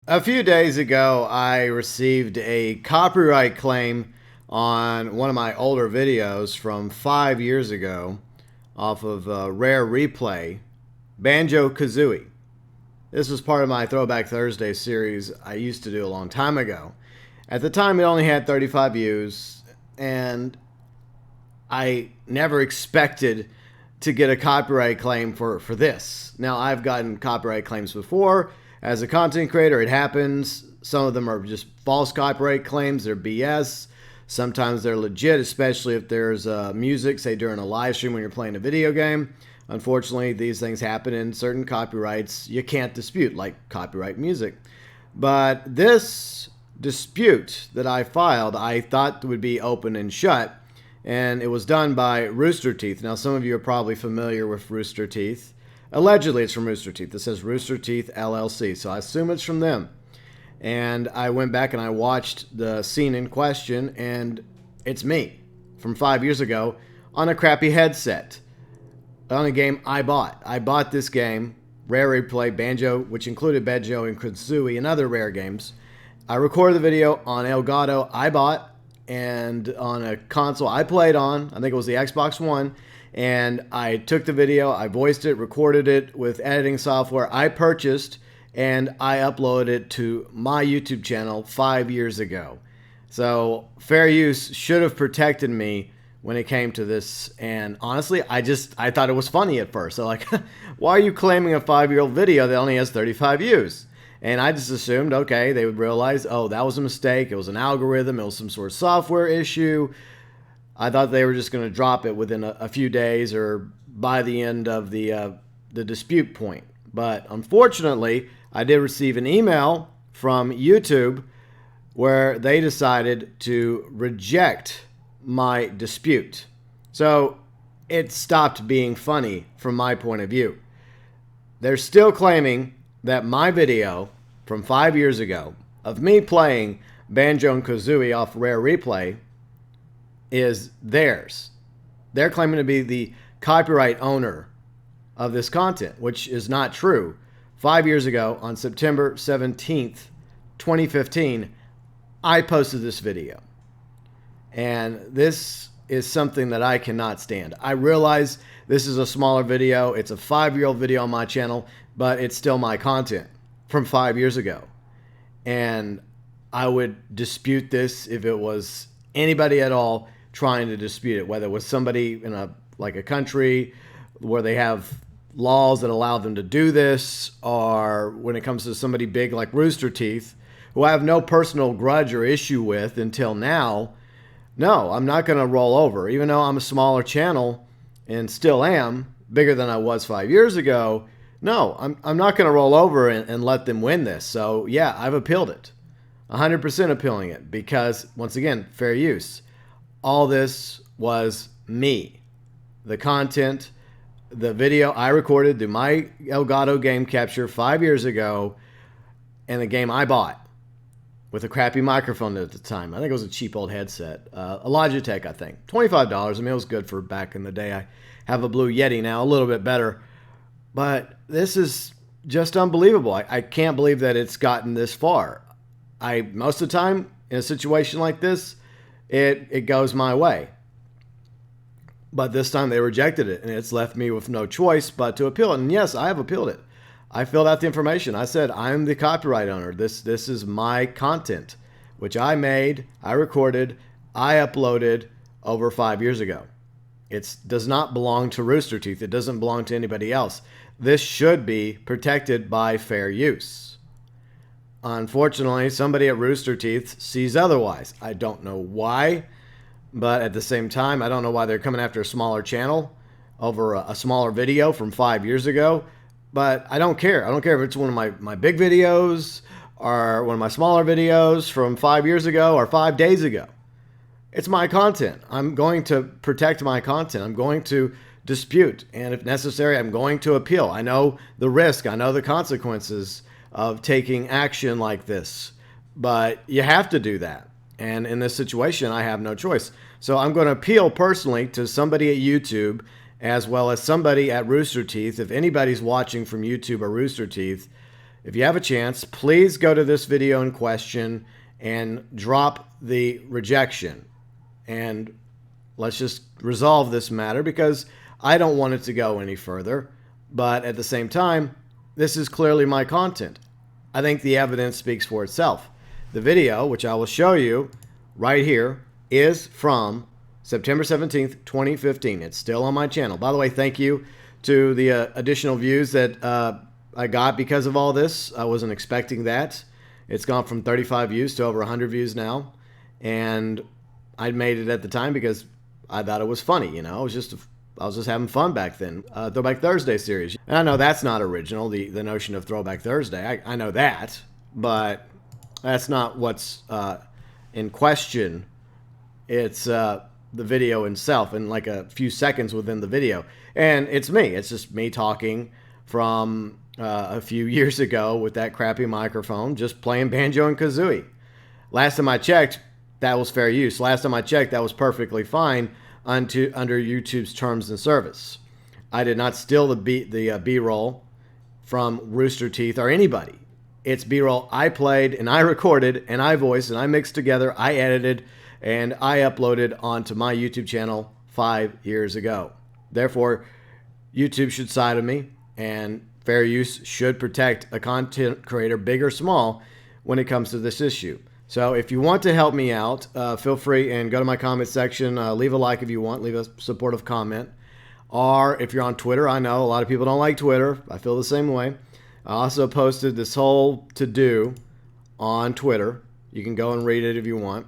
A few days ago, I received a copyright claim on one of my older videos from 5 years ago off of Rare Replay, Banjo-Kazooie. This was part of my Throwback Thursday series I used to do a long time ago. At the time, it only had 35 views, and I never expected to get a copyright claim for this. Now, I've gotten copyright claims before. As a content creator, it happens. Some of them are just false copyright claims. They're BS. Sometimes they're legit, especially if there's music, say during a live stream when you're playing a video game. Unfortunately, these things happen in certain copyrights you can't dispute, like copyright music. But this dispute that I filed, I thought would be open and shut, and it was done by Rooster Teeth. Now, some of you are probably familiar with Rooster Teeth. Allegedly, it's from Rooster Teeth. It says Rooster Teeth LLC, so I assume it's from them. And I went back and I watched the scene in question, and it's me from 5 years ago on a crappy headset on a game I bought. I bought this game, Rare Replay Banjo, which included Banjo and Kazooie and other Rare games. I recorded the video on Elgato I bought, and on a console I played on, I think it was the Xbox One, and I took the video, I voiced it, recorded it with editing software I purchased, and I uploaded it to my YouTube channel 5 years ago. So fair use should have protected me when it came to this, and honestly, I thought it was funny at first. So like, why are you claiming a 5-year-old video that only has 35 views? And I just assumed, okay, they would realize, oh, that was a mistake, it was an algorithm, it was some sort of software issue. I thought they were just going to drop it within a few days or by the end of the dispute point. But unfortunately, I did receive an email from YouTube where they decided to reject my dispute. So it stopped being funny from my point of view. They're still claiming that my video from 5 years ago of me playing Banjo and Kazooie off Rare Replay is theirs. They're claiming to be the copyright owner of this content, which is not true. 5 years ago, on September 17th, 2015, I posted this video. And this is something that I cannot stand. I realize this is a smaller video. It's a 5-year-old video on my channel, but it's still my content from 5 years ago. And I would dispute this if it was anybody at all trying to dispute it, whether it was somebody in a country where they have laws that allow them to do this, or when it comes to somebody big like Rooster Teeth, who I have no personal grudge or issue with until now. No, I'm not going to roll over. Even though I'm a smaller channel and still am, bigger than I was 5 years ago, no, I'm not going to roll over and let them win this. So yeah, I've appealed it. 100% appealing it because, once again, fair use. All this was me. The content, the video I recorded through my Elgato game capture 5 years ago, and the game I bought with a crappy microphone at the time. I think it was a cheap old headset. A Logitech, I think. $25. I mean, it was good for back in the day. I have a Blue Yeti now, a little bit better. But this is just unbelievable. I can't believe that it's gotten this far. Most of the time, in a situation like this, it goes my way. But this time they rejected it, and it's left me with no choice but to appeal it. And yes, I have appealed it. I filled out the information. I said, I'm the copyright owner. This is my content, which I made, I recorded, I uploaded over 5 years ago. It does not belong to Rooster Teeth. It doesn't belong to anybody else. This should be protected by fair use. Unfortunately, somebody at Rooster Teeth sees otherwise. I don't know why, but at the same time, I don't know why they're coming after a smaller channel over a smaller video from 5 years ago. But I don't care. I don't care if it's one of my big videos or one of my smaller videos from 5 years ago or 5 days ago. It's my content. I'm going to protect my content. I'm going to dispute. And if necessary, I'm going to appeal. I know the risk. I know the consequences of taking action like this. But you have to do that. And in this situation, I have no choice. So I'm going to appeal personally to somebody at YouTube as well as somebody at Rooster Teeth. If anybody's watching from YouTube or Rooster Teeth, if you have a chance, please go to this video in question and drop the rejection. And let's just resolve this matter, because I don't want it to go any further. But at the same time, this is clearly my content. I think the evidence speaks for itself. The video, which I will show you right here, is from September 17th, 2015. It's still on my channel. By the way, thank you to the additional views that I got because of all this. I wasn't expecting that. It's gone from 35 views to over 100 views now. And I made it at the time because I thought it was funny, you know. I was just having fun back then. Throwback Thursday series. And I know that's not original, the notion of Throwback Thursday. I know that, but that's not what's in question. It's the video itself, and like a few seconds within the video. And it's me. It's just me talking from a few years ago with that crappy microphone, just playing Banjo-Kazooie. Last time I checked, that was fair use. Last time I checked, that was perfectly fine under YouTube's terms and service. I did not steal the B-roll from Rooster Teeth or anybody. It's B-roll I played and I recorded and I voiced and I mixed together, I edited, and I uploaded onto my YouTube channel 5 years ago. Therefore, YouTube should side with me, and fair use should protect a content creator, big or small, when it comes to this issue. So if you want to help me out, feel free and go to my comment section. Leave a like if you want. Leave a supportive comment. Or if you're on Twitter, I know a lot of people don't like Twitter. I feel the same way. I also posted this whole to-do on Twitter. You can go and read it if you want.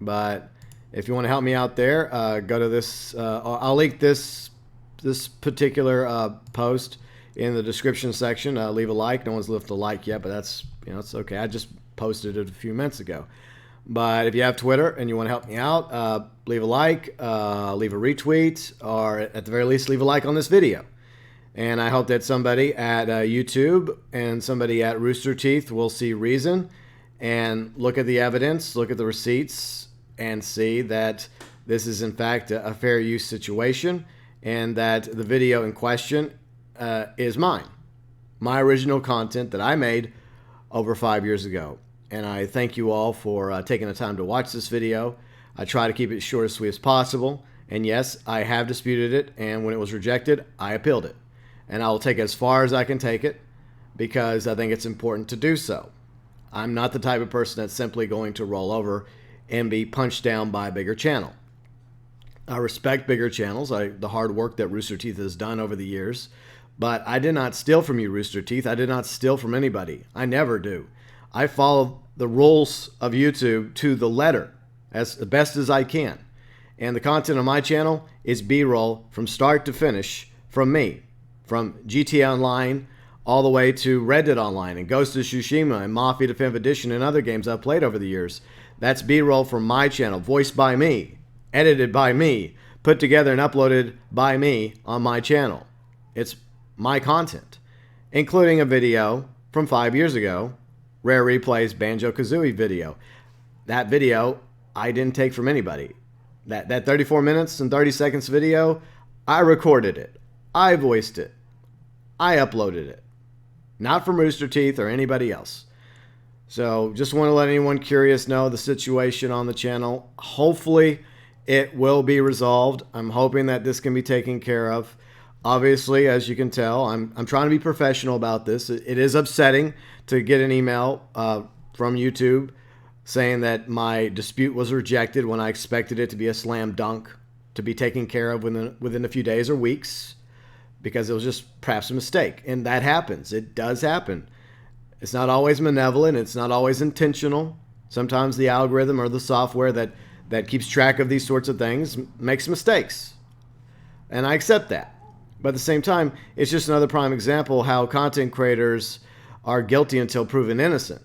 But if you want to help me out there, go to this. I'll link this particular post in the description section. Leave a like. No one's left a like yet, but that's, it's okay. I just posted it a few minutes ago. But if you have Twitter and you want to help me out, leave a like, leave a retweet, or at the very least, leave a like on this video. And I hope that somebody at YouTube and somebody at Rooster Teeth will see reason and look at the evidence, look at the receipts, and see that this is in fact a fair use situation, and that the video in question is mine. My original content that I made over 5 years ago. And I thank you all for taking the time to watch this video. I try to keep it short and sweet as possible. And yes, I have disputed it, and when it was rejected, I appealed it. And I will take it as far as I can take it, because I think it's important to do so. I'm not the type of person that's simply going to roll over and be punched down by a bigger channel. I respect bigger channels, the hard work that Rooster Teeth has done over the years, but I did not steal from you, Rooster Teeth. I did not steal from anybody. I never do. I follow the rules of YouTube to the letter as best as I can. And the content on my channel is B-roll from start to finish from me. From GTA Online all the way to Red Dead Online and Ghost of Tsushima and Mafia Definitive Edition and other games I've played over the years. That's B-roll from my channel, voiced by me, edited by me, put together and uploaded by me on my channel. It's my content, including a video from 5 years ago, Rare Replays Banjo-Kazooie video. That video I didn't take from anybody. That 34 minutes and 30 seconds video, I recorded it. I voiced it. I uploaded it. Not from Rooster Teeth or anybody else. So just want to let anyone curious know the situation on the channel. Hopefully it will be resolved. I'm hoping that this can be taken care of. Obviously, as you can tell, I'm trying to be professional about this. It is upsetting to get an email from YouTube saying that my dispute was rejected when I expected it to be a slam dunk, to be taken care of within a few days or weeks, because it was just perhaps a mistake. And that happens. It does happen. It's not always malevolent. It's not always intentional. Sometimes the algorithm or the software that keeps track of these sorts of things makes mistakes. And I accept that. But at the same time, it's just another prime example how content creators are guilty until proven innocent.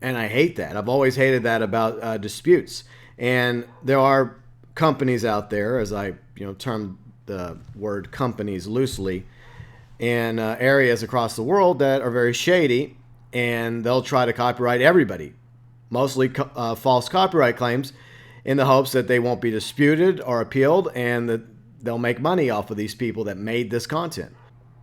And I hate that. I've always hated that about disputes. And there are companies out there, as I term the word companies loosely, in areas across the world that are very shady, and they'll try to copyright everybody. Mostly false copyright claims in the hopes that they won't be disputed or appealed, and that they'll make money off of these people that made this content.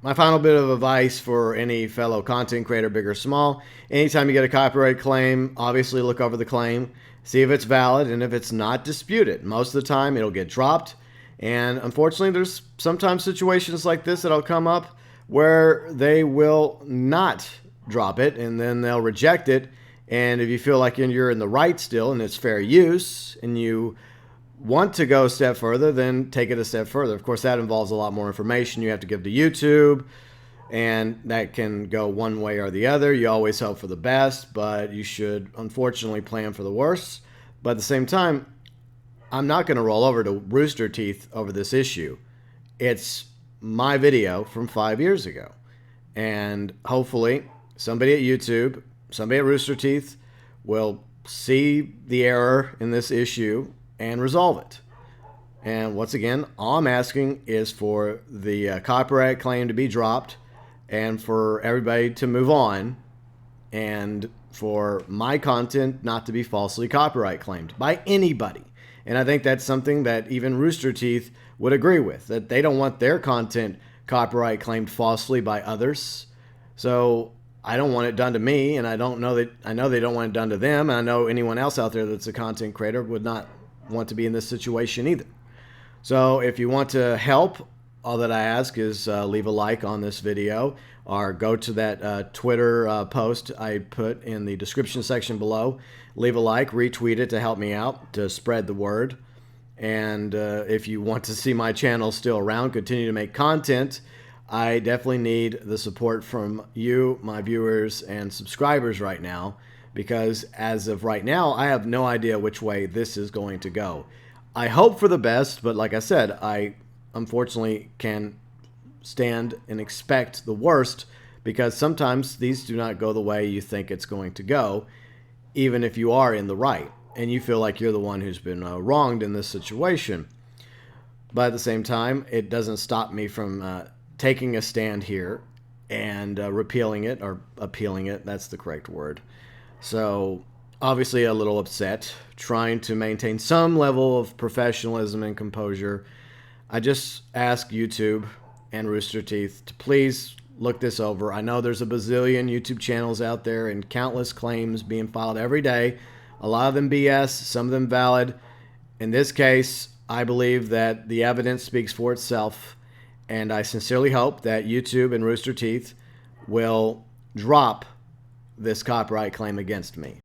my final bit of advice for any fellow content creator, big or small, anytime you get a copyright claim, obviously look over the claim, see if it's valid, and if it's not, dispute it. Most of the time, it'll get dropped. And unfortunately, there's sometimes situations like this that'll come up where they will not drop it, and then they'll reject it. And if you feel like you're in the right still and it's fair use and you want to go a step further, then take it a step further. Of course, that involves a lot more information you have to give to YouTube, and that can go one way or the other. You always hope for the best, but you should unfortunately plan for the worst. But at the same time, I'm not going to roll over to Rooster Teeth over this issue. It's my video from 5 years ago. And hopefully somebody at YouTube, somebody at Rooster Teeth will see the error in this issue and resolve it. And once again, all I'm asking is for the copyright claim to be dropped and for everybody to move on and for my content not to be falsely copyright claimed by anybody. And I think that's something that even Rooster Teeth would agree with, that they don't want their content copyright claimed falsely by others. So I don't want it done to me, and I know they don't want it done to them, and I know anyone else out there that's a content creator would not want to be in this situation either. So if you want to help, all that I ask is leave a like on this video or go to that Twitter post I put in the description section below. Leave a like, retweet it to help me out, to spread the word. And if you want to see my channel still around, continue to make content, I definitely need the support from you, my viewers, and subscribers right now, because as of right now, I have no idea which way this is going to go. I hope for the best, but like I said, I unfortunately can stand and expect the worst, because sometimes these do not go the way you think it's going to go, even if you are in the right and you feel like you're the one who's been wronged in this situation. But at the same time, it doesn't stop me from taking a stand here and repealing it, or appealing it, that's the correct word. So obviously a little upset, trying to maintain some level of professionalism and composure. I just ask YouTube and Rooster Teeth to please look this over. I know there's a bazillion YouTube channels out there and countless claims being filed every day. A lot of them BS, some of them valid. In this case, I believe that the evidence speaks for itself, and I sincerely hope that YouTube and Rooster Teeth will drop this copyright claim against me.